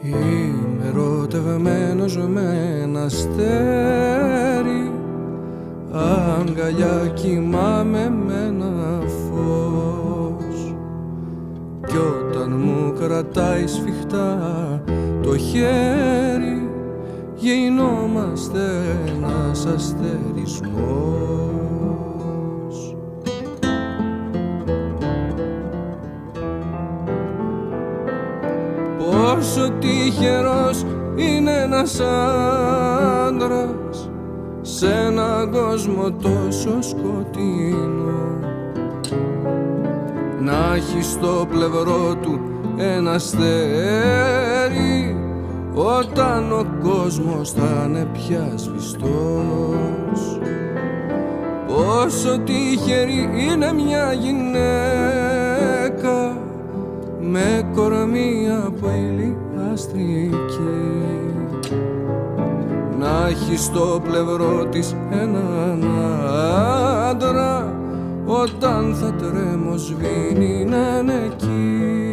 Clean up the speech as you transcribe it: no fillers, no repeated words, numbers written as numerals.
Είμαι ερωτευμένος με ένα αστέρι, αγκαλιά κοιμάμαι με ένα φως. Κι όταν μου κρατάει σφιχτά το χέρι, γινόμαστε ένας αστερισμός. Πόσο τυχερός είναι ένας άντρας σ' έναν κόσμο τόσο σκοτεινό, να έχει στο πλευρό του ένα αστέρι όταν ο κόσμος θα είναι πια σβηστός. Πόσο τυχερή είναι μια γυναίκα με κορμί από ύλη αστρική, να έχει στο πλευρό της έναν άντρα όταν θα τρέμω σβήνει να είναι εκεί.